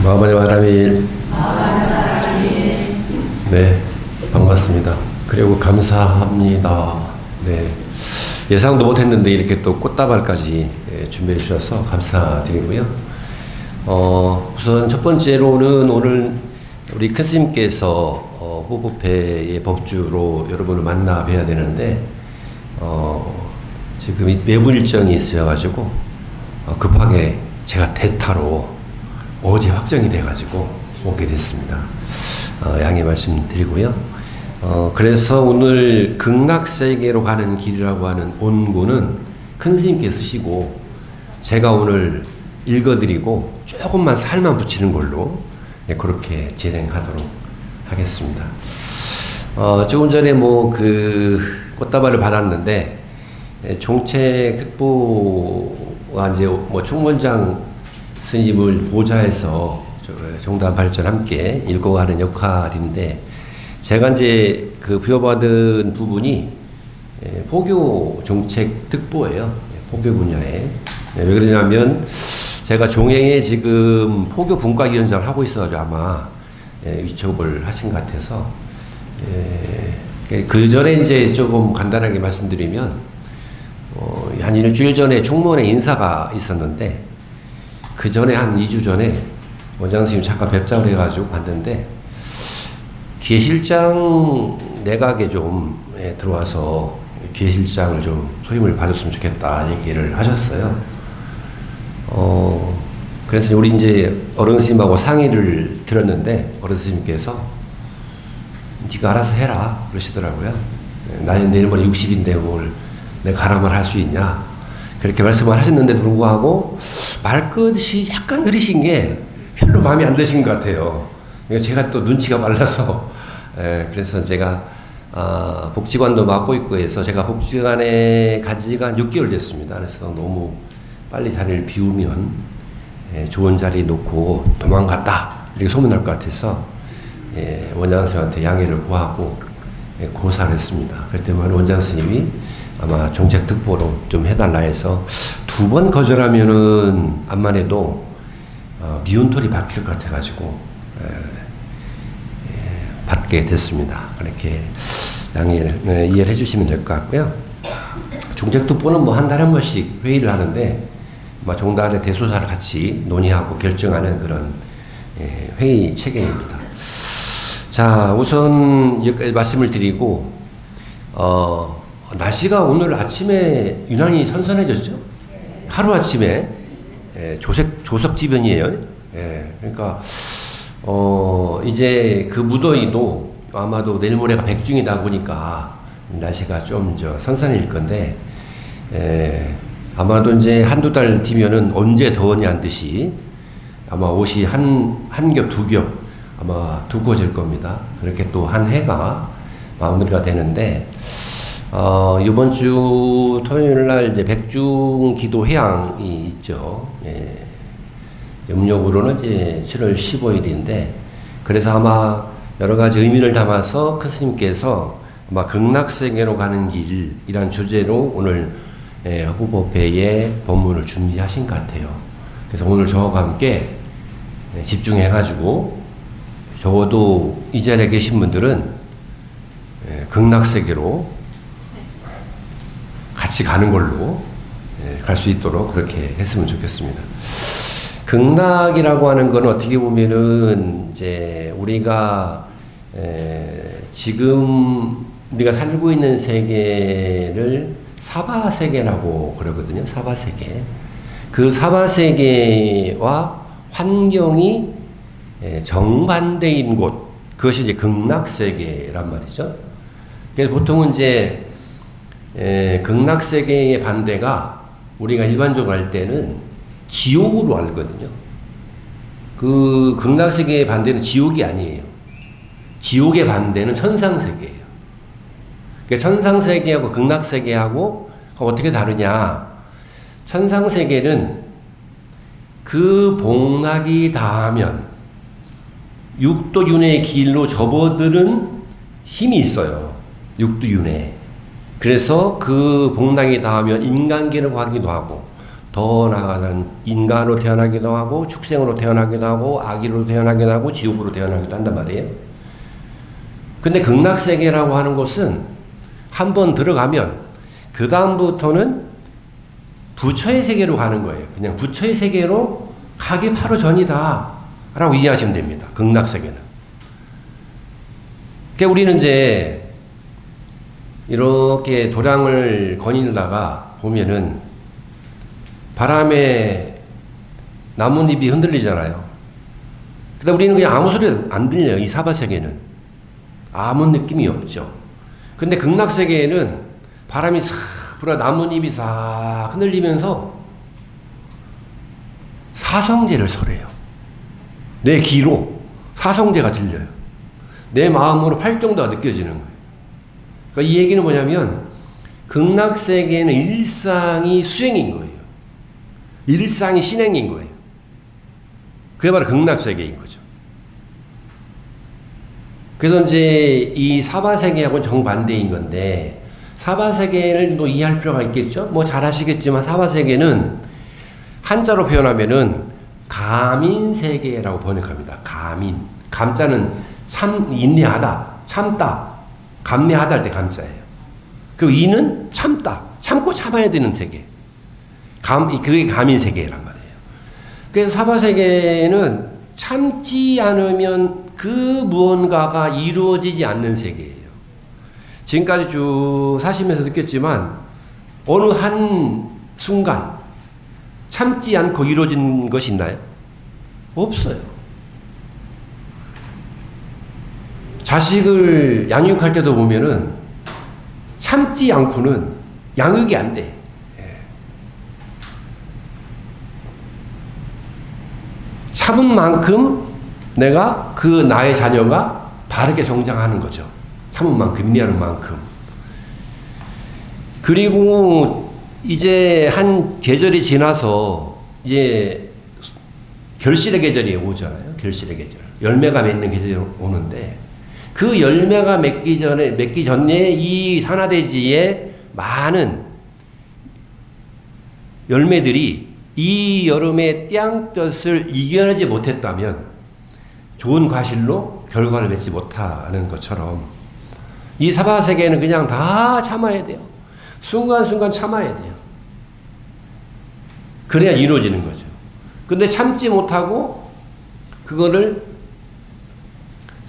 마하바니 마라밀. 네, 반갑습니다. 그리고 감사합니다. 네, 예상도 못했는데 이렇게 또 꽃다발까지 준비해 주셔서 감사드리고요. 우선 첫 번째로는 오늘 우리 큰 스님께서 후보패의 법주로 여러분을 만나 뵈야 되는데 지금 외부 일정이 있어가지고 급하게 제가 대타로 어제 확정이 돼가지고 오게 됐습니다. 양해 말씀드리고요. 그래서 오늘 극락세계로 가는 길이라고 하는 원고는 큰 스님께 쓰시고 제가 오늘 읽어드리고 조금만 살만 붙이는 걸로 그렇게 진행하도록 하겠습니다. 조금 전에 그 꽃다발을 받았는데 종책 특보와 이제 총무원장 스님을 보좌해서 종단 발전 함께 읽어가는 역할인데 제가 이제 그 부여받은 부분이 포교 정책 특보예요. 포교 분야에. 왜 그러냐면 제가 종행에 지금 포교 분과위원장을 하고 있어가지고 아마 위촉을 하신 것 같아서 그 전에 이제 조금 간단하게 말씀드리면 한 일주일 전에 충무원에 인사가 있었는데 그 전에 한 2주 전에 원장 선생님 잠깐 뵙자고 해가지고 봤는데 기회실장 내각에 좀 들어와서 기회실장을 좀 소임을 받았으면 좋겠다 얘기를 하셨어요. 그래서 우리 이제 어른 스님하고 상의를 들었는데 어른 스님께서 네가 알아서 해라 그러시더라고요. 나는 내일 모레 60인데 뭘 내가 가람을 할 수 있냐 그렇게 말씀을 하셨는데도 불구하고 말끝이 약간 느리신 게 별로 마음에 안 드신 것 같아요. 제가 또 눈치가 빨라서 그래서 제가 복지관도 맡고 있고 해서 제가 복지관에 간 지가 6개월 됐습니다. 그래서 너무 빨리 자리를 비우면 좋은 자리 놓고 도망갔다 이렇게 소문날 것 같아서 원장 선생님한테 양해를 구하고 고사를 했습니다. 그랬더니 원장 스님이 아마 정책 특보로 좀 해달라 해서 2번 거절하면은 암만 해도 미운털이 박힐 것 같아가지고 받게 됐습니다. 그렇게 양해를 이해를 해주시면 될 것 같고요. 정책 특보는 한 달에 한 번씩 회의를 하는데 종단의 대소사를 같이 논의하고 결정하는 그런 회의 체계입니다. 자, 우선 여기까지 말씀을 드리고 날씨가 오늘 아침에 유난히 선선해졌죠? 하루아침에 조석지변이에요. 그러니까 이제 그 무더위도 아마도 내일 모레가 백중이다 보니까 날씨가 좀 선선해질 건데 아마도 이제 한두 달 뒤면은 언제 더웠냐는 듯이 아마 옷이 한 겹, 두 겹 아마 두꺼워질 겁니다. 그렇게 또 한 해가 마무리가 되는데 이번 주 토요일 날 이제 백중 기도 회향이 있죠. 음력으로는 이제 7월 15일인데 그래서 아마 여러 가지 의미를 담아서 큰 스님께서 아마 극락세계로 가는 길이란 주제로 오늘 후보패의 법문을 준비하신 것 같아요. 그래서 오늘 저와 함께 집중해가지고 적어도 이 자리에 계신 분들은 극락세계로 같이 가는 걸로 갈 수 있도록 그렇게 했으면 좋겠습니다. 극락이라고 하는 건 어떻게 보면은 이제 우리가 지금 우리가 살고 있는 세계를 사바세계라고 그러거든요. 사바세계. 그 사바세계와 환경이 정반대인 곳, 그것이 이제 극락세계란 말이죠. 그래서 보통은 이제 극락세계의 반대가 우리가 일반적으로 할 때는 지옥으로 알거든요. 그 극락세계의 반대는 지옥이 아니에요. 지옥의 반대는 천상세계예요. 그러니까 천상세계하고 극락세계하고 어떻게 다르냐. 천상세계는 그 복락이 다하면 육도윤회의 길로 접어드는 힘이 있어요. 육도윤회. 그래서 그 복락이 닿으면 인간계를 가기도 하고 더 나아가는 인간으로 태어나기도 하고 축생으로 태어나기도 하고 아기로 태어나기도 하고 지옥으로 태어나기도 한단 말이에요. 근데 극락세계라고 하는 곳은 한번 들어가면 그 다음부터는 부처의 세계로 가는 거예요. 그냥 부처의 세계로 가기 바로 전이다 라고 이해하시면 됩니다. 극락세계는. 그러니까 우리는 이제 이렇게 도량을 거닐다가 보면은 바람에 나뭇잎이 흔들리잖아요. 근데 우리는 그냥 아무 소리 안 들려요. 이 사바세계는. 아무 느낌이 없죠. 근데 극락세계에는 바람이 싹 불어 나뭇잎이 싹 흔들리면서 사성제를 설해요. 내 귀로 사성제가 들려요. 내 마음으로 팔정도가 느껴지는 거예요. 그러니까 이 얘기는 뭐냐면 극락세계는 일상이 수행인 거예요. 일상이 신행인 거예요. 그게 바로 극락세계인 거죠. 그래서 이제 이 사바세계하고는 정반대인 건데 사바세계를 또 이해할 필요가 있겠죠? 뭐 잘 아시겠지만 사바세계는 한자로 표현하면은 가민세계라고 번역합니다. 가민. 감자는 참, 인내하다, 참다, 감내하다 할 때 감자예요. 그리고 이는 참다, 참고 참아야 되는 세계. 그게 가민세계란 말이에요. 그래서 사바세계는 참지 않으면 그 무언가가 이루어지지 않는 세계예요. 지금까지 쭉 사시면서 느꼈지만 어느 한 순간 참지 않고 이루어진 것이 있나요? 없어요. 자식을 양육할 때도 보면은 참지 않고는 양육이 안 돼. 참은 만큼 내가 그 나의 자녀가 바르게 성장하는 거죠. 참은 만큼, 인내하는 만큼. 그리고 이제 한 계절이 지나서 이제 결실의 계절이 오잖아요. 결실의 계절. 열매가 맺는 계절이 오는데 그 열매가 맺기 전에 이 산화대지에 많은 열매들이 이 여름의 땡볕을 이겨내지 못했다면 좋은 과실로 결과를 맺지 못하는 것처럼 이 사바세계는 그냥 다 참아야 돼요. 순간순간 참아야 돼요. 그래야 이루어지는 거죠. 근데 참지 못하고 그거를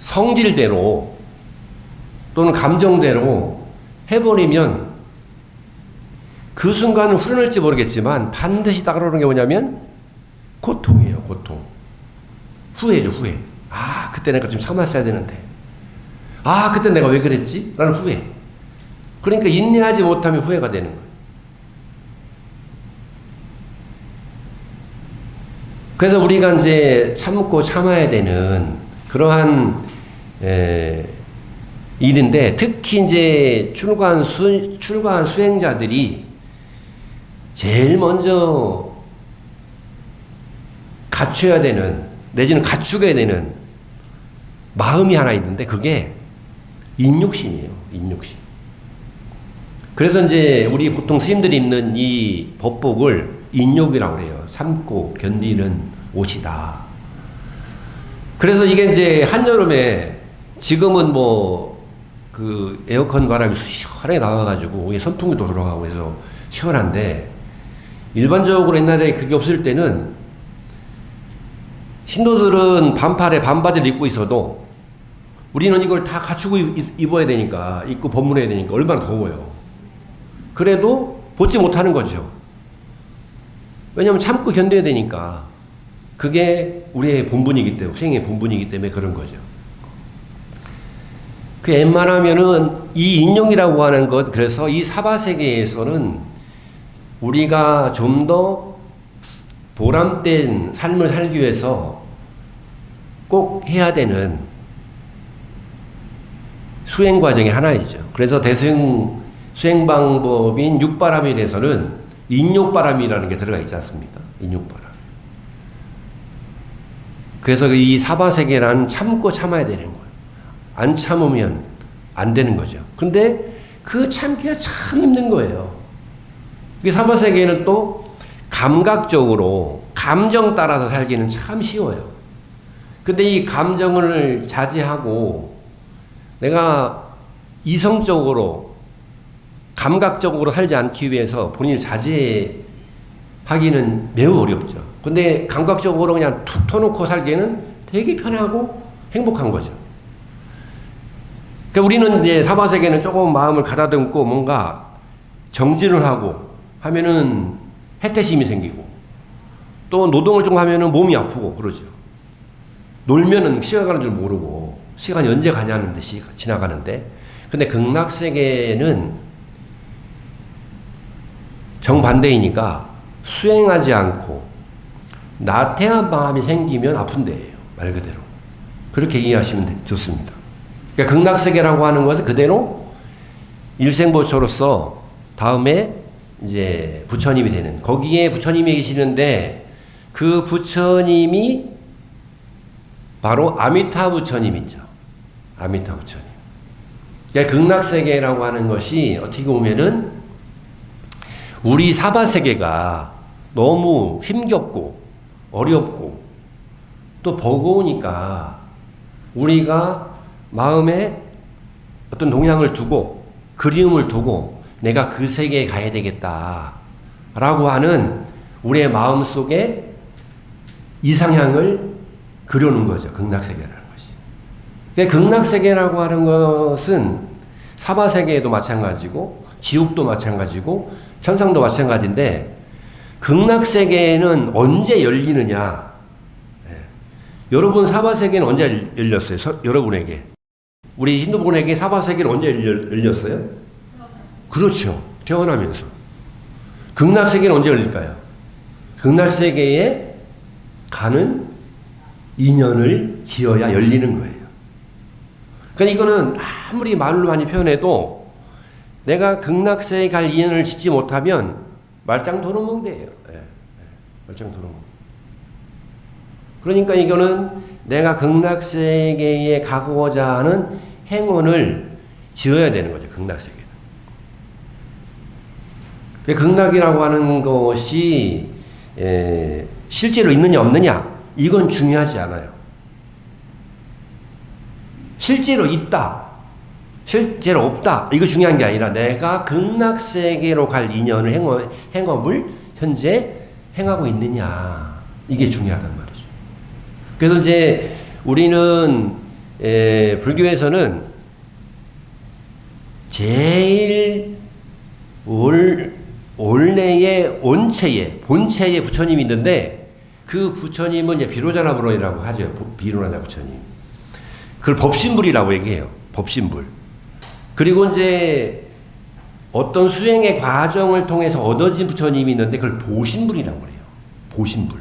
성질대로 또는 감정대로 해버리면 그 순간은 후련할지 모르겠지만 반드시 따라오는 게 뭐냐면 고통이에요. 고통. 후회죠. 후회. 아, 그때 내가 좀 참았어야 되는데. 아, 그때 내가 왜 그랬지? 라는 후회. 그러니까 인내하지 못하면 후회가 되는 거예요. 그래서 우리가 이제 참고 참아야 되는 그러한 일인데 특히 이제 출가한 수행자들이 제일 먼저 갖춰야 되는 내지는 갖추게 되는 마음이 하나 있는데 그게 인욕심이에요. 인욕심. 그래서 이제 우리 보통 스님들이 입는 이 법복을 인욕이라고 해요. 참고 견디는 옷이다. 그래서 이게 이제 한여름에 지금은 뭐 그 에어컨 바람이 시원하게 나와가지고 선풍기도 들어가고 해서 시원한데 일반적으로 옛날에 그게 없을 때는 신도들은 반팔에 반바지를 입고 있어도 우리는 이걸 다 갖추고 입어야 되니까 입고 법문해야 되니까 얼마나 더워요. 그래도 벗지 못하는 거죠. 왜냐하면 참고 견뎌야 되니까 그게 우리의 본분이기 때문에 수행의 본분이기 때문에 그런 거죠. 그 웬만하면은 이 인용이라고 하는 것 그래서 이 사바세계에서는 우리가 좀 더 보람된 삶을 살기 위해서 꼭 해야 되는 수행 과정의 하나이죠. 그래서 대승 수행 방법인 육바람에 대해서는 인욕바람이라는 게 들어가 있지 않습니까? 인욕바람. 그래서 이 사바세계란 참고 참아야 되는 거예요. 안 참으면 안 되는 거죠. 근데 그 참기가 참 힘든 거예요. 이 사바세계는 또 감각적으로 감정 따라서 살기는 참 쉬워요. 근데 이 감정을 자제하고 내가 이성적으로 감각적으로 살지 않기 위해서 본인을 자제하기는 매우 어렵죠. 근데 감각적으로 그냥 툭 터놓고 살기에는 되게 편하고 행복한 거죠. 그러니까 우리는 이제 사바세계는 조금 마음을 가다듬고 뭔가 정진을 하고 하면은 해태심이 생기고 또 노동을 좀 하면은 몸이 아프고 그러죠. 놀면은 시간 가는 줄 모르고 시간이 언제 가냐는 듯이 지나가는데 근데 극락세계는 정반대이니까 수행하지 않고 나태한 마음이 생기면 아픈 데예요. 말 그대로. 그렇게 이해하시면 좋습니다. 그러니까 극락세계라고 하는 것은 그대로 일생보초로서 다음에 이제 부처님이 되는 거기에 부처님이 계시는데 그 부처님이 바로 아미타 부처님이죠. 아미타 부처님. 그러니까 극락세계라고 하는 것이 어떻게 보면은 우리 사바세계가 너무 힘겹고 어렵고 또 버거우니까 우리가 마음에 어떤 동향을 두고 그리움을 두고 내가 그 세계에 가야 되겠다 라고 하는 우리의 마음 속에 이상향을 그려놓은 거죠. 극락세계라는 것이. 그러니까 극락세계라고 하는 것은 사바세계에도 마찬가지고 지옥도 마찬가지고 천상도 마찬가지인데 극락세계는 언제 열리느냐. 여러분 사바세계는 언제 열렸어요? 여러분에게. 우리 힌두분에게 사바세계는 언제 열렸어요? 그렇죠. 태어나면서. 극락세계는 언제 열릴까요? 극락세계에 가는 인연을 지어야 열리는 거예요. 그러니까 이거는 아무리 말로 많이 표현해도 내가 극락세계에 갈 인연을 짓지 못하면 말짱 도루묵대예요. 말짱 도루묵. 그러니까 이거는 내가 극락세계에 가고자 하는 행운을 지어야 되는 거죠. 극락세계는. 극락이라고 하는 것이 실제로 있느냐 없느냐 이건 중요하지 않아요. 실제로 있다. 실제로 없다. 이거 중요한 게 아니라 내가 극락세계로 갈 인연을 행업을 현재 행하고 있느냐. 이게 중요하단 말이죠. 그래서 이제 우리는 불교에서는 제일 원래의 원체의 본체의 부처님이 있는데 그 부처님은 이제 비로자나불원이라고 하죠. 비로자나 부처님. 그걸 법신불이라고 얘기해요. 법신불. 그리고 이제 어떤 수행의 과정을 통해서 얻어진 부처님이 있는데 그걸 보신불이라고 그래요. 보신불.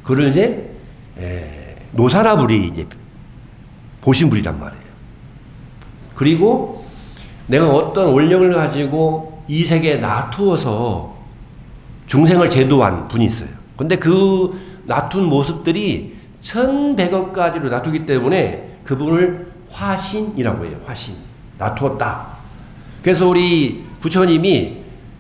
그걸 이제 노사라불이 이제 보신불이란 말이에요. 그리고 내가 어떤 원력을 가지고 이 세계에 놔두어서 중생을 제도한 분이 있어요. 근데 그 놔둔 모습들이 1100억 가지로 놔두기 때문에 그분을 화신이라고 해요. 화신. 놔두었다. 그래서 우리 부처님이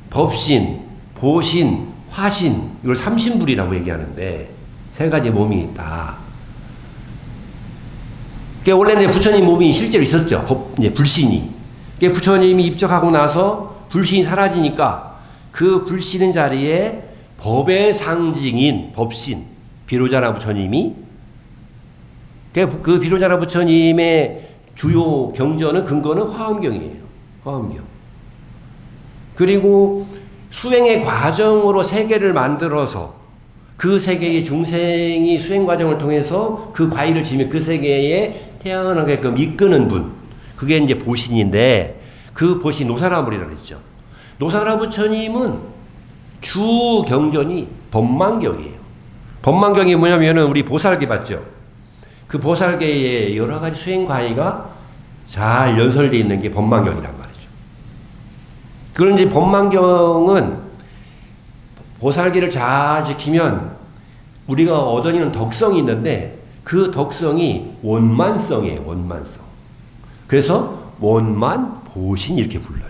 법신, 보신, 화신 이걸 삼신불이라고 얘기하는데 세 가지 몸이 있다. 그러니까 원래는 부처님 몸이 실제로 있었죠. 이제 불신이. 그러니까 부처님이 입적하고 나서 불신이 사라지니까 그 불신의 자리에 법의 상징인 법신 비로자나 부처님이 그 비로자나 부처님의 주요 경전은 근거는 화엄경이에요. 화엄경. 그리고 수행의 과정으로 세계를 만들어서 그 세계의 중생이 수행 과정을 통해서 그 과일을 지면 그 세계에 태어나게끔 이끄는 분. 그게 이제 보신인데 그 보신 노사라불이라고 했죠. 노사라 부처님은 주 경전이 법망경이에요. 법망경이 뭐냐면은 우리 보살계 봤죠? 그 보살계에 여러 가지 수행 과의가 잘 연설되어 있는 게 법망경이란 말이죠. 그런 이제 법망경은 보살계를 잘 지키면 우리가 얻어지는 덕성이 있는데 그 덕성이 원만성이에요. 원만성. 그래서 원만 보신 이렇게 불러요.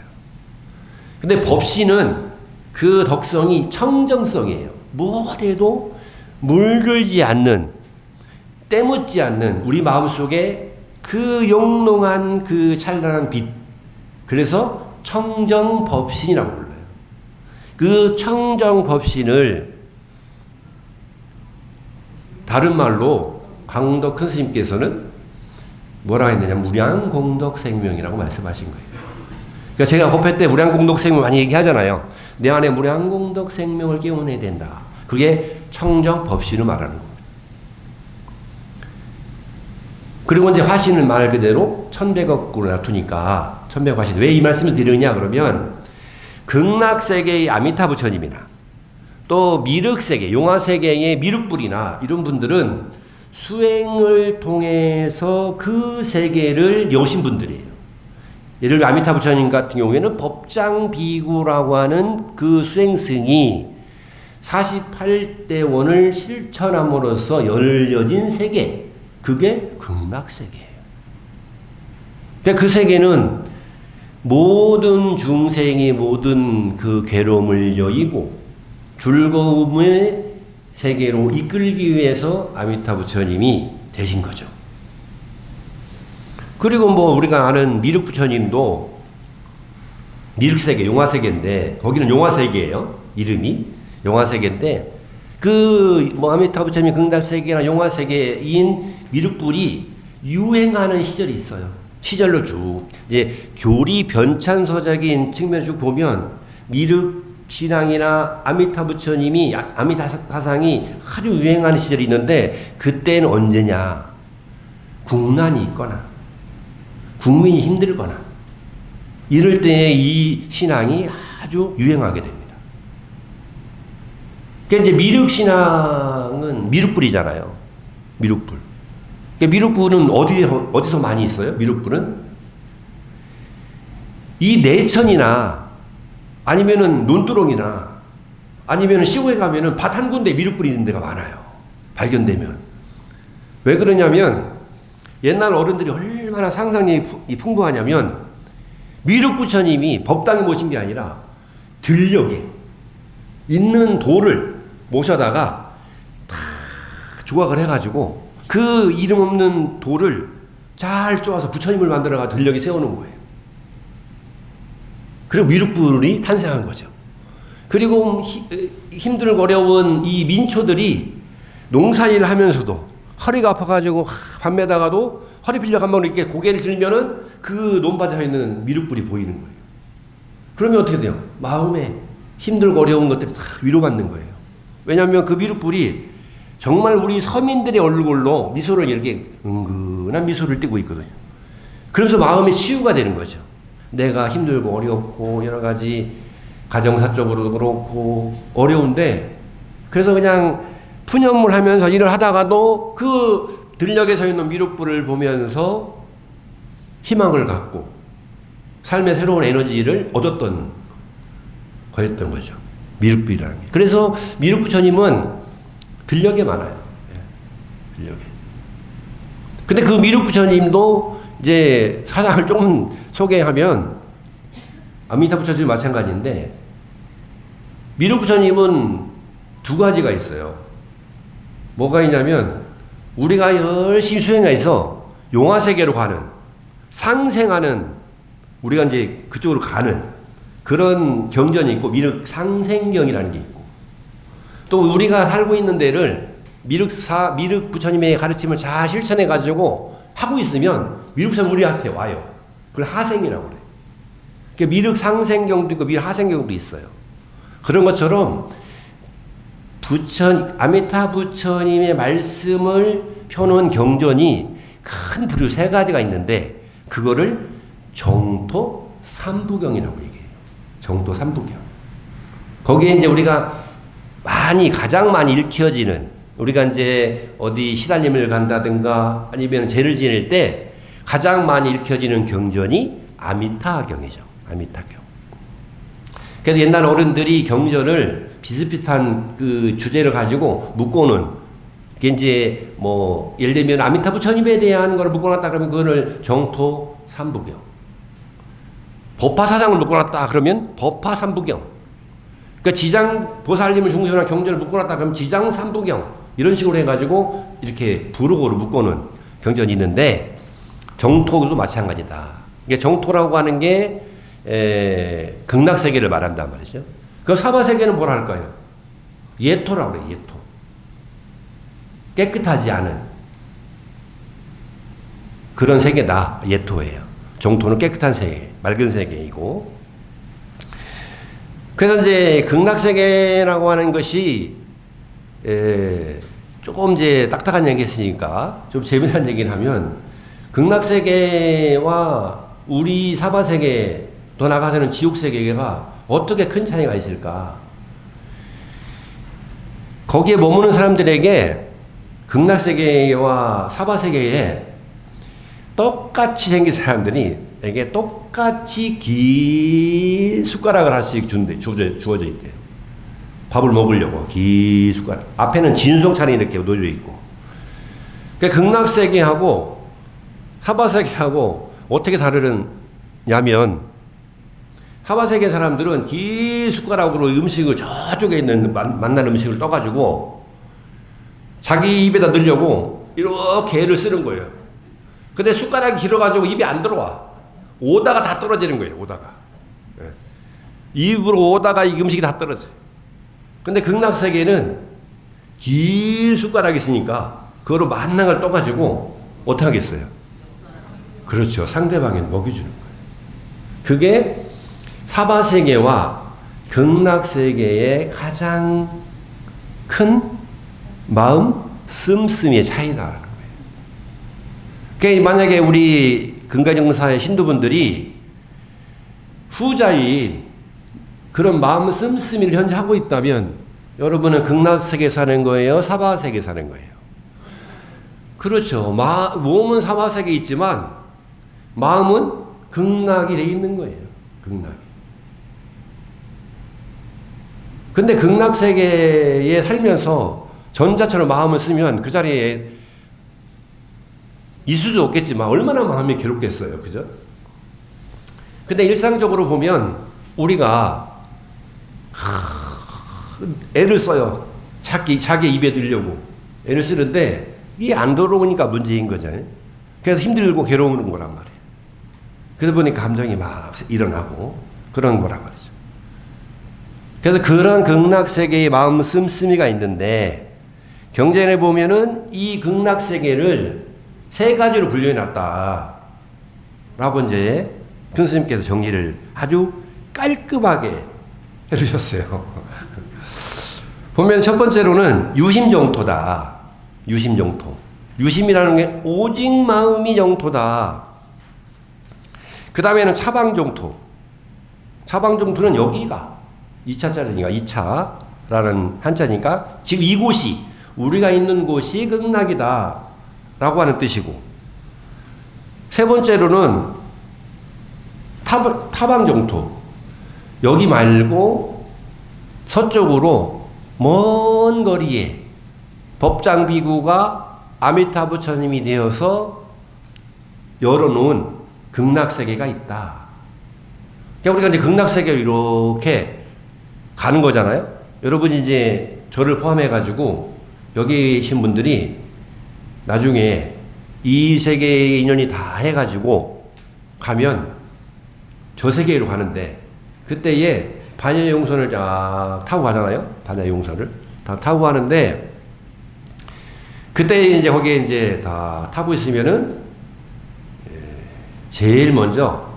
근데 법신은 그 덕성이 청정성이에요. 무엇에도 물들지 않는, 때묻지 않는 우리 마음속에 그 영롱한 그 찬란한 빛. 그래서 청정법신이라고 불러요. 그 청정법신을 다른 말로 강원도 큰 스님께서는 뭐라 했느냐, 무량공덕생명이라고 말씀하신 거예요. 그러니까 제가 법회 때 무량공덕생명 많이 얘기하잖아요. 내 안에 무량공덕생명을 깨워내야 된다. 그게 청정법신을 말하는 겁니다. 그리고 이제 화신을 말 그대로 천백억구로 놔두니까, 천백화신. 왜 이 말씀을 드리느냐 그러면, 극락세계의 아미타 부처님이나 또 미륵세계, 용화세계의 미륵불이나 이런 분들은 수행을 통해서 그 세계를 여신 분들이에요. 예를 들어 아미타 부처님 같은 경우에는 법장비구라고 하는 그 수행승이 48대원을 실천함으로써 열려진 세계, 그게 극락세계예요. 그러니까 그 세계는 모든 중생이 모든 그 괴로움을 여의고 즐거움의 세계로 이끌기 위해서 아미타 부처님이 되신 거죠. 그리고 뭐 우리가 아는 미륵 부처님도 미륵세계, 용화세계인데, 거기는 용화세계예요. 이름이 용화세계인데, 그 뭐 아미타 부처님 극락세계나 용화세계인 미륵불이 유행하는 시절이 있어요. 시절로 쭉 이제 교리 변찬서적인 측면을 쭉 보면 미륵 신앙이나 아미타 부처님이, 아미타 사상이 아주 유행하는 시절이 있는데, 그때는 언제냐? 국난이 있거나 국민이 힘들거나 이럴 때에 이 신앙이 아주 유행하게 됩니다. 그러니까 이제 미륵 신앙은 미륵불이잖아요. 미륵불. 그러니까 미륵불은 어디서 많이 있어요? 미륵불은 이 내천이나 아니면은 논두렁이나 아니면은 시골에 가면은 밭 한 군데 미륵불이 있는 데가 많아요. 발견되면. 왜 그러냐면 옛날 어른들이 얼마나 상상력이 풍부하냐면, 미륵 부처님이 법당에 모신 게 아니라 들녘에 있는 돌을 모셔다가 다 조각을 해가지고 그 이름 없는 돌을 잘 쪼아서 부처님을 만들어가 들녘에 세우는 거예요. 그리고 미륵불이 탄생한 거죠. 그리고 힘들고 어려운 이 민초들이 농사일을 하면서도 허리가 아파가지고 밤에다가도 허리 빌려 한번 이렇게 고개를 들면은 그 논밭에 서 있는 미륵불이 보이는 거예요. 그러면 어떻게 돼요? 마음에 힘들고 어려운 것들이 다 위로받는 거예요. 왜냐하면 그 미륵불이 정말 우리 서민들의 얼굴로 미소를 이렇게 은근한 미소를 띠고 있거든요. 그래서 마음의 치유가 되는 거죠. 내가 힘들고 어렵고 여러 가지 가정사적으로도 그렇고 어려운데, 그래서 그냥 푸념을 하면서 일을 하다가도 그 들녘에 서 있는 미륵불을 보면서 희망을 갖고 삶의 새로운 에너지를 얻었던 거였던 거죠. 미륵불이라는 게. 그래서 미륵 부처님은 들녘에 많아요. 들녘에. 근데 그 미륵 부처님도 이제 사상을 조금 소개하면, 아미타 부처님이 마찬가지인데, 미륵 부처님은 두 가지가 있어요. 뭐가 있냐면, 우리가 열심히 수행해서 용화세계로 가는, 상생하는, 우리가 이제 그쪽으로 가는 그런 경전이 있고, 미륵 상생경이라는 게 있고, 또 우리가 살고 있는 데를 미륵 부처님의 가르침을 잘 실천해가지고 하고 있으면 미륵 부처님 우리한테 와요. 그걸 하생이라고 그래요. 그러니까 미륵 상생경도 있고 미륵 하생경도 있어요. 그런 것처럼 아미타 부처님의 말씀을 펴놓은 경전이 큰 부류 세 가지가 있는데, 그거를 정토 삼부경이라고 얘기해요. 정토 삼부경. 거기에 이제 우리가 가장 많이 읽혀지는, 우리가 이제 어디 시달림을 간다든가 아니면 죄를 지낼 때 가장 많이 읽혀지는 경전이 아미타경이죠. 아미타경. 그래서 옛날 어른들이 경전을 비슷비슷한 그 주제를 가지고 묶어놓은, 그게 이제 뭐 예를 들면 아미타 부처님에 대한 걸 묶어놨다 그러면 그거를 정토 삼부경. 법화 사상을 묶어놨다 그러면 법화 삼부경. 그러니까 지장 보살님을 중심으로 경전을 묶어놨다 그러면 지장 삼부경 이런 식으로 해가지고 이렇게 부록으로 묶어놓은 경전이 있는데 정토도 마찬가지다. 이게 정토라고 하는 게 극락세계를 말한단 말이죠. 그 사바세계는 뭐라 할까요? 예토라고 그래요. 예토. 깨끗하지 않은 그런 세계다. 예토예요. 정토는 깨끗한 세계, 맑은 세계이고. 그래서 이제 극락세계라고 하는 것이 조금 이제 딱딱한 얘기 있으니까 좀 재미난 얘기를 하면 극락세계와 우리 사바세계 더 나아가서는 지옥세계가 어떻게 큰 차이가 있을까? 거기에 머무는 사람들에게 극락세계와 사바세계에 똑같이 생긴 사람들에게 똑같이 긴 숟가락을 하나씩 주어져 있대요. 밥을 먹으려고 긴 숟가락. 앞에는 진송찬이 이렇게 놓여져 있고. 그러니까 극락세계하고 사바세계하고 어떻게 다르냐면 사바세계 사람들은 긴 숟가락으로 음식을 저쪽에 있는 만난 음식을 떠가지고 자기 입에다 넣으려고 이렇게 애를 쓰는 거예요. 근데 숟가락이 길어가지고 입에 안 들어와. 오다가 다 떨어지는 거예요. 오다가. 입으로 오다가 이 음식이 다 떨어져요. 근데 극락세계는 긴 숟가락이 있으니까 그거로 만난 걸 떠가지고 어떻게 하겠어요? 그렇죠. 상대방에 먹여주는 거예요. 그게 사바세계와 극락세계의 가장 큰 마음 씀씀이의 차이다라는 거예요. 그러니까 만약에 우리 근가정사의 신도분들이 후자인 그런 마음 씀씀이를 현재 하고 있다면 여러분은 극락세계 사는 거예요? 사바세계 사는 거예요? 그렇죠. 몸은 사바세계에 있지만 마음은 극락이 돼 있는 거예요. 극락이. 근데 극락세계에 살면서 전자처럼 마음을 쓰면 그 자리에 있을 수 없겠지만 얼마나 마음이 괴롭겠어요. 그죠? 근데 일상적으로 보면 우리가 애를 써요. 자기 입에 넣으려고 애를 쓰는데 이게 안 들어오니까 문제인 거잖아요. 그래서 힘들고 괴로우는 거란 말이에요. 그러다 보니까 감정이 막 일어나고 그런 거란 말이죠. 그래서 그런 극락세계의 마음 씀씀이가 있는데 경전에 보면은 이 극락세계를 세 가지로 분류해놨다. 라고 이제 교수님께서 정리를 아주 깔끔하게 해주셨어요. 보면 첫 번째로는 유심정토다. 유심정토. 유심이라는 게 오직 마음이 정토다. 그 다음에는 차방정토. 차방정토는 여기가 2차짜리니까 2차라는 한자니까 지금 이곳이 우리가 있는 곳이 극락이다 라고 하는 뜻이고, 세 번째로는 타방정토. 여기 말고 서쪽으로 먼 거리에 법장비구가 아미타 부처님이 되어서 열어놓은 극락세계가 있다. 그러니까 우리가 이제 극락세계로 이렇게 가는 거잖아요. 여러분이 이제 저를 포함해가지고 여기 계신 분들이 나중에 이 세계의 인연이 다 해가지고 가면 저 세계로 가는데 그때에 반야용선을 쫙 타고 가잖아요. 반야용선을 다 타고 가는데 그때 이제 거기에 이제 다 타고 있으면은 제일 먼저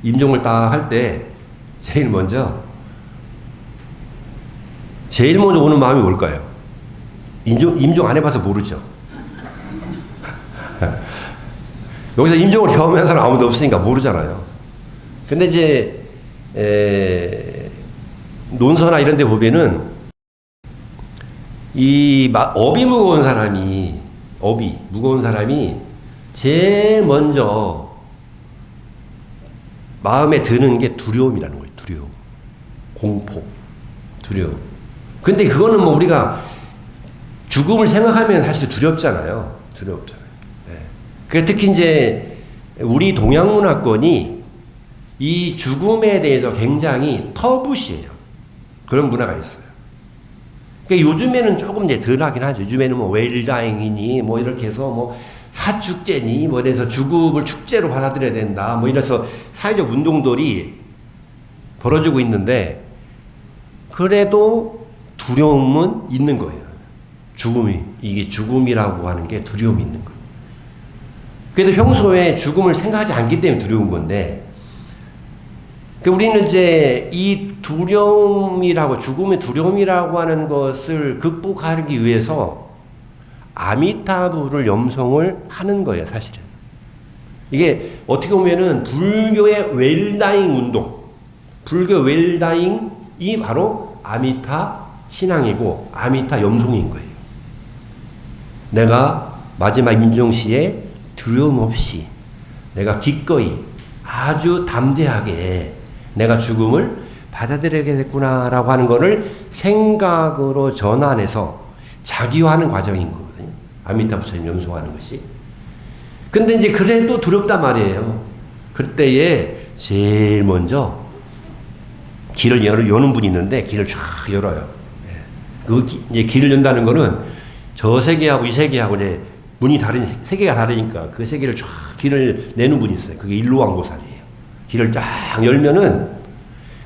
임종을 딱 할 때 제일 먼저 오는 마음이 뭘까요? 임종 안 해봐서 모르죠. 여기서 임종을 경험한 사람 아무도 없으니까 모르잖아요. 근데 이제 논서나 이런 데 보면은 업이 무거운 사람이 제일 먼저 마음에 드는 게 두려움이라는 거예요. 두려움. 공포. 두려움. 근데 그거는 뭐 우리가 죽음을 생각하면 사실 두렵잖아요. 두렵잖아요. 네. 특히 이제 우리 동양문화권이 이 죽음에 대해서 굉장히 터부시해요. 그런 문화가 있어요. 그러니까 요즘에는 조금 이제 덜 하긴 하죠. 요즘에는 뭐 웰다잉이니 뭐 이렇게 해서 뭐 사축제니 뭐 이래서 죽음을 축제로 받아들여야 된다. 뭐 이래서 사회적 운동들이 벌어지고 있는데 그래도 두려움은 있는 거예요. 이게 죽음이라고 하는 게 두려움이 있는 거예요. 그래도 평소에 죽음을 생각하지 않기 때문에 두려운 건데 우리는 이제 이 두려움이라고, 죽음의 두려움이라고 하는 것을 극복하기 위해서 아미타불을 염송을 하는 거예요, 사실은. 이게 어떻게 보면은 불교의 웰다잉 운동, 불교 웰다잉이 바로 아미타 신앙이고 아미타 염송인 거예요. 내가 마지막 임종시에 두려움 없이 내가 기꺼이 아주 담대하게 내가 죽음을 받아들여야겠구나라고 하는 것을 생각으로 전환해서 자기화하는 과정인 거거든요. 아미타 부처님 염송하는 것이. 근데 이제 그래도 두렵단 말이에요. 그때에 제일 먼저 길을 여는 분이 있는데 길을 쫙 열어요. 이제 길을 연다는 거는 저 세계하고 이 세계하고 이제 문이 세계가 다르니까 그 세계를 쫙 길을 내는 분이 있어요. 그게 일로왕보살이에요. 길을 쫙 열면은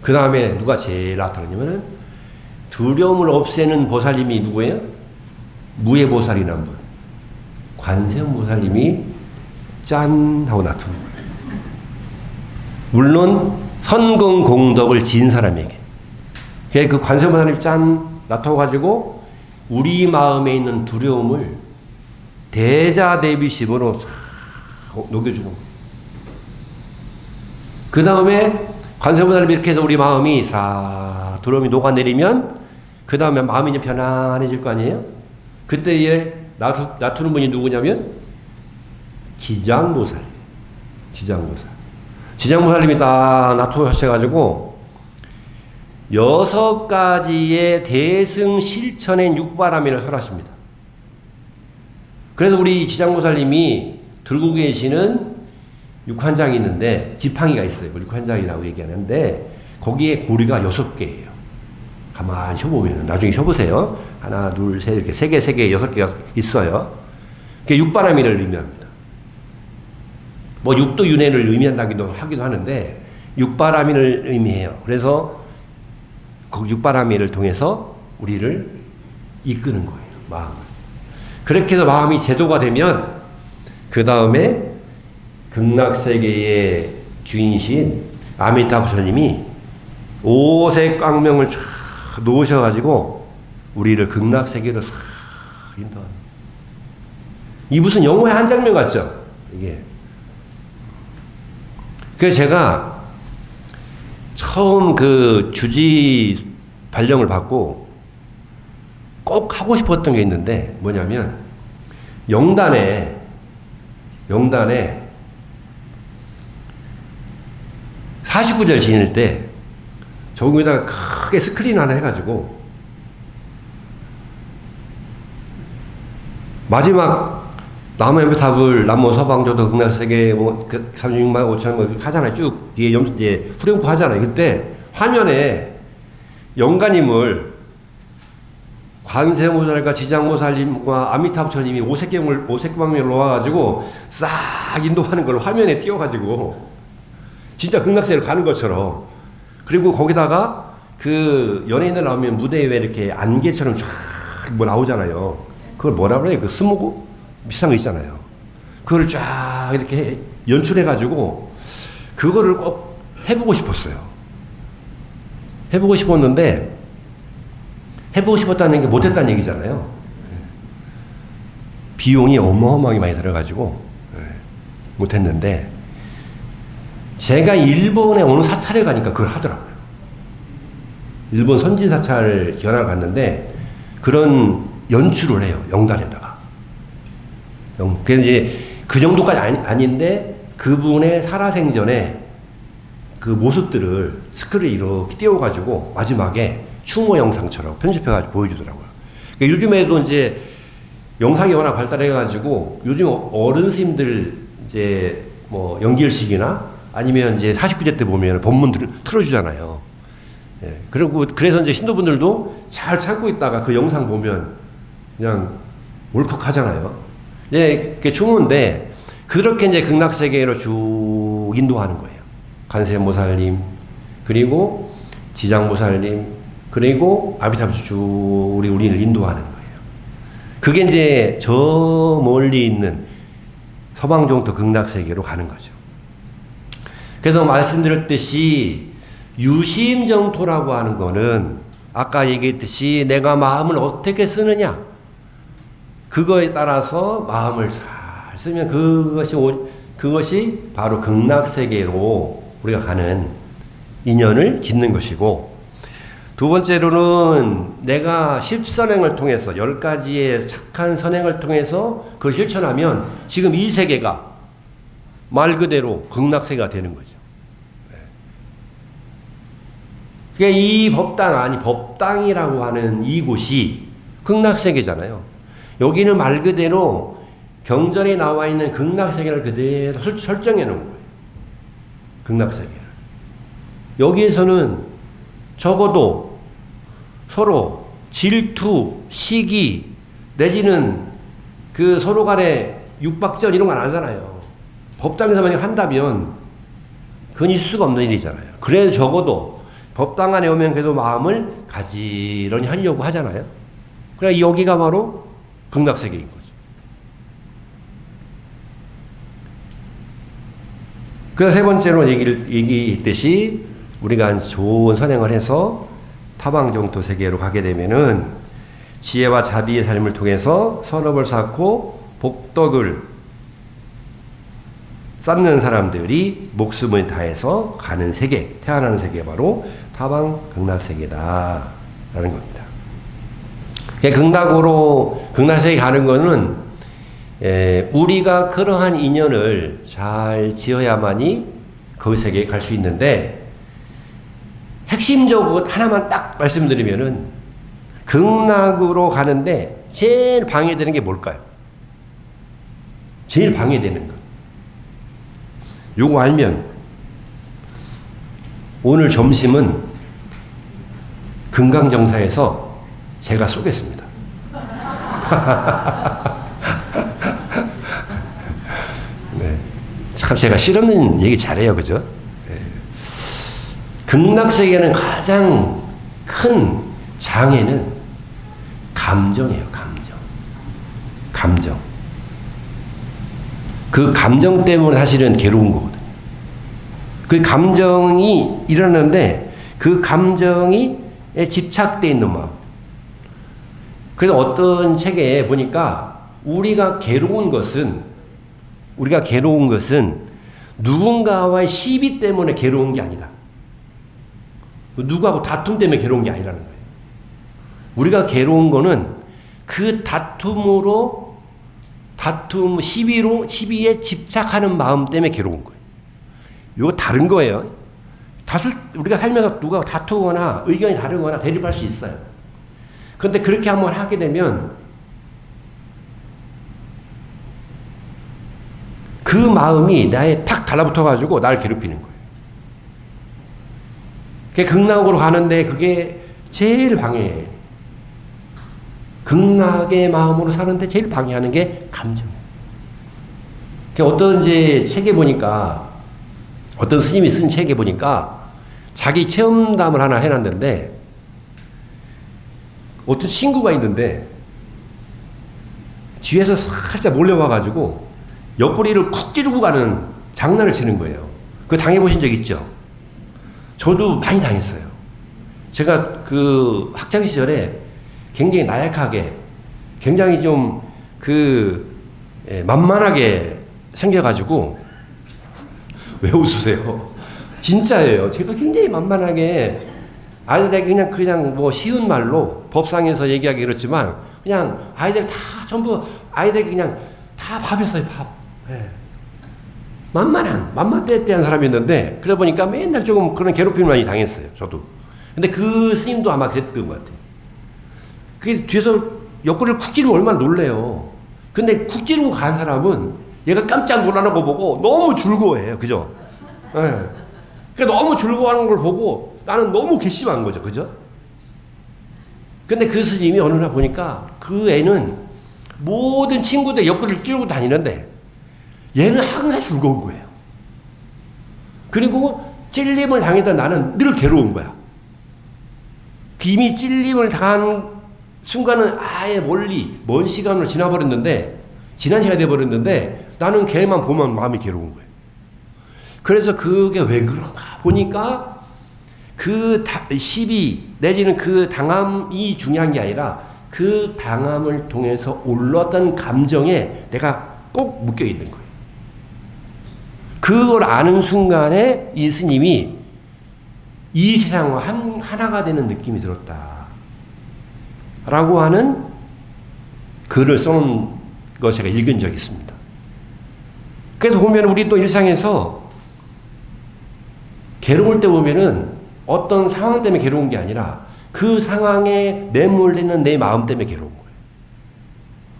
그 다음에 누가 제일 나타나냐면은 두려움을 없애는 보살님이 누구예요? 무예보살이라는 분. 관세음보살님이 짠 하고 나타나는 거예요. 물론 선근공덕을 지은 사람에게. 그 관세음보살님이 짠 나타나가지고 우리 마음에 있는 두려움을 대자대비심으로 녹여주는 거예요. 그 다음에 관세음보살님이 이렇게 해서 우리 마음이 싹 두려움이 녹아내리면 그 다음에 마음이 이제 편안해질 거 아니에요? 그때에 나타나는 분이 누구냐면 지장보살이에요. 지장보살님이 딱 나타나셔가지고 6가지의 대승 실천의 육바라밀을 설하십니다. 그래서 우리 지장보살님이 들고 계시는 육환장이 있는데 지팡이가 있어요. 육환장이라고 얘기하는데 거기에 고리가 6개예요. 가만히 쉬어보면 나중에 쉬어보세요. 하나, 둘, 셋 이렇게 3개, 6개가 있어요. 그게 육바라밀을 의미합니다. 뭐 육도윤회를 의미한다기도 하기도 하는데 육바라밀을 의미해요. 그래서 그 육바라밀을 통해서 우리를 이끄는 거예요. 마음을. 그렇게 해서 마음이 제도가 되면 그 다음에 극락세계의 주인이신 아미타 부처님이 오색 광명을 쫙 놓으셔가지고 우리를 극락세계로 싹 인도하는. 이 무슨 영화의 한 장면 같죠? 이게. 그래서 제가 처음 그 주지 발령을 받고 꼭 하고 싶었던 게 있는데 뭐냐면 영단에 49절 지낼 때 저기다가 크게 스크린 하나 해가지고 마지막 나무현배탑을 남모 서방조도 극락세계 뭐 36만 5천 뭐 하잖아요. 쭉 뒤에 이제 후렴구 하잖아요. 그때 화면에 영가님을 관세음보살과 지장보살님과 아미타부처님이 오색광명을 놓아가지고 싹 인도하는 걸 화면에 띄워가지고 진짜 극락세계로 가는 것처럼. 그리고 거기다가 그 연예인들 나오면 무대에 왜 이렇게 안개처럼 쫙 뭐 나오잖아요. 그걸 뭐라 그래요? 그 스모그? 비슷한 거 있잖아요. 그걸 쫙 이렇게 연출해가지고 그거를 꼭 해보고 싶었어요. 해보고 싶었는데 해보고 싶었다는 게 못했다는 얘기잖아요. 비용이 어마어마하게 많이 들어가지고 못했는데 제가 일본에 어느 사찰에 가니까 그걸 하더라고요. 일본 선진 사찰 견학을 갔는데 그런 연출을 해요. 영단에다가. 그래서 이제 그 정도까지 아닌데 그분의 살아생전에 그 모습들을 스크린에 이렇게 띄워가지고 마지막에 추모 영상처럼 편집해가지고 보여주더라고요. 그러니까 요즘에도 이제 영상이 워낙 발달해가지고 요즘 어른 스님들 이제 뭐 연결식이나 아니면 이제 49제 때 보면 본문들을 틀어주잖아요. 예. 그리고 그래서 이제 신도분들도 잘 참고 있다가 그 영상 보면 그냥 울컥하잖아요. 예, 그게 추모인데 그렇게 이제 극락세계로 쭉 인도하는 거예요. 관세음보살님, 그리고 지장보살님, 그리고 아비타부스 쭉 우리를 인도하는 거예요. 그게 이제 저 멀리 있는 서방종토 극락세계로 가는 거죠. 그래서 말씀드렸듯이 유심정토라고 하는 거는 아까 얘기했듯이 내가 마음을 어떻게 쓰느냐 그거에 따라서 마음을 잘 쓰면 그것이 바로 극락세계로 우리가 가는 인연을 짓는 것이고, 두 번째로는 내가 10선행을 통해서 10가지의 착한 선행을 통해서 그걸 실천하면 지금 이 세계가 말 그대로 극락세계가 되는 거죠. 그게 이 법당이라고 하는 이곳이 극락세계잖아요. 여기는 말 그대로 경전에 나와 있는 극락세계를 그대로 설정해 놓은 거예요. 극락세계를. 여기에서는 적어도 서로 질투, 시기, 내지는 그 서로 간에 육박전 이런 거 안 하잖아요. 법당에서만 한다면 그건 있을 수가 없는 일이잖아요. 그래도 적어도 법당 안에 오면 그래도 마음을 가지런히 하려고 하잖아요. 그러니까 여기가 바로 극락세계인 거죠. 그래서 세 번째로 얘기했듯이 우리가 좋은 선행을 해서 타방정토 세계로 가게 되면은 지혜와 자비의 삶을 통해서 선업을 쌓고 복덕을 쌓는 사람들이 목숨을 다해서 가는 세계, 태어나는 세계가 바로 타방 극락세계다 라는 겁니다. 극락세계 가는 거는 우리가 그러한 인연을 잘 지어야만이 그 세계에 갈 수 있는데, 핵심적으로 하나만 딱 말씀드리면은 극락으로 가는데 제일 방해되는 게 뭘까요? 제일 방해되는 것. 요거 알면 오늘 점심은 금강정사에서 제가 쏘겠습니다. 네. 참 제가 실없는 얘기 잘해요. 그죠? 네. 극락세계는 가장 큰 장애는 감정이에요. 감정. 그 감정 때문에 사실은 괴로운 거거든요. 그 감정이 일어나는데 그 감정이 집착되어 있는 마음. 그래서 어떤 책에 보니까 우리가 괴로운 것은 누군가와의 시비 때문에 괴로운 게 아니다. 누구하고 다툼 때문에 괴로운 게 아니라는 거예요. 우리가 괴로운 거는 그 시비에 집착하는 마음 때문에 괴로운 거예요. 이거 다른 거예요. 우리가 살면서 누가 다투거나 의견이 다르거나 대립할 수 있어요. 그런데 그렇게 한번 하게 되면 그 마음이 나에 탁 달라붙어가지고 나를 괴롭히는 거예요. 그게 극락으로 가는데 그게 제일 방해해요. 극락의 마음으로 사는데 제일 방해하는 게 감정이에요. 어떤 책에 보니까, 어떤 스님이 쓴 책에 보니까 자기 체험담을 하나 해놨는데, 어떤 친구가 있는데 뒤에서 살짝 몰려와가지고 옆구리를 쿡 찌르고 가는 장난을 치는 거예요. 그거 당해보신 적 있죠? 저도 많이 당했어요. 제가 그 학창 시절에 굉장히 나약하게, 굉장히 좀 만만하게 생겨가지고, 왜 웃으세요? 진짜예요. 제가 굉장히 만만하게, 아이들에게 그냥 뭐 쉬운 말로 법상에서 얘기하기 그렇지만, 그냥 아이들 다 전부 아이들에게 그냥 다 밥이었어요, 밥. 네. 만만때때한 사람이었는데, 그러다 보니까 맨날 조금 그런 괴롭힘을 많이 당했어요, 저도. 근데 그 스님도 아마 그랬던 것 같아요. 그게 뒤에서 옆구리를 쿡 찌르고 얼마나 놀래요. 근데 쿡 찌르고 간 사람은 얘가 깜짝 놀라는 거 보고 너무 즐거워해요. 그죠? 네. 그러니까 너무 즐거워하는 걸 보고 나는 너무 괘씸한 거죠. 그죠? 근데 그 스님이 어느 날 보니까 그 애는 모든 친구들 옆구리를 찔고 다니는데 얘는 항상 즐거운 거예요. 그리고 찔림을 당했던 나는 늘 괴로운 거야. 이미 찔림을 당한 순간은 아예 멀리 먼 시간으로 지난 시간이 돼버렸는데 나는 걔만 보면 마음이 괴로운 거예요. 그래서 그게 왜 그런가 보니까 그 시비 내지는 그 당함이 중요한 게 아니라 그 당함을 통해서 올랐던 감정에 내가 꼭 묶여 있는 거예요. 그걸 아는 순간에 이 스님이 이 세상과 하나가 되는 느낌이 들었다 라고 하는 글을 써놓은 거 제가 읽은 적이 있습니다. 그래서 보면 우리 또 일상에서 괴로울 때 보면은 어떤 상황 때문에 괴로운 게 아니라 그 상황에 내몰리는 내 마음 때문에 괴로운 거예요.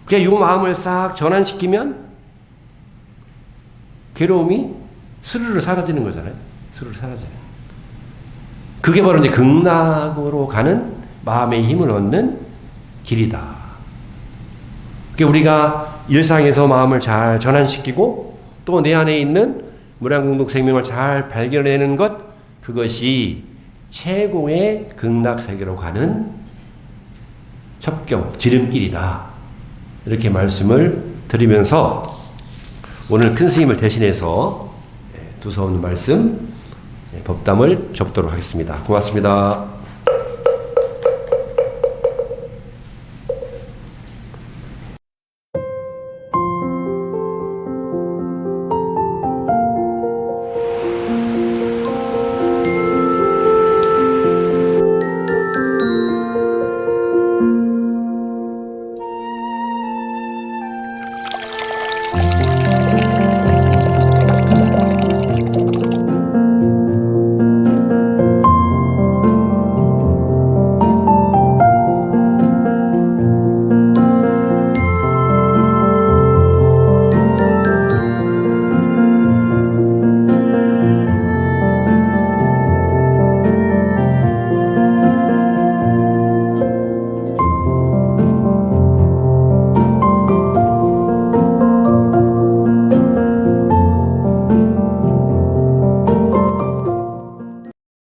그냥 이 마음을 싹 전환시키면 괴로움이 스르르 사라지는 거잖아요. 스르르 사라져요. 그게 바로 이제 극락으로 가는 마음의 힘을 얻는 길이다. 그게 우리가 일상에서 마음을 잘 전환시키고 또 내 안에 있는 무량공동 생명을 잘 발견해내는 것, 그것이 최고의 극락 세계로 가는 첩경, 지름길이다. 이렇게 말씀을 드리면서 오늘 큰 스님을 대신해서 두서없는 말씀 법담을 접도록 하겠습니다. 고맙습니다.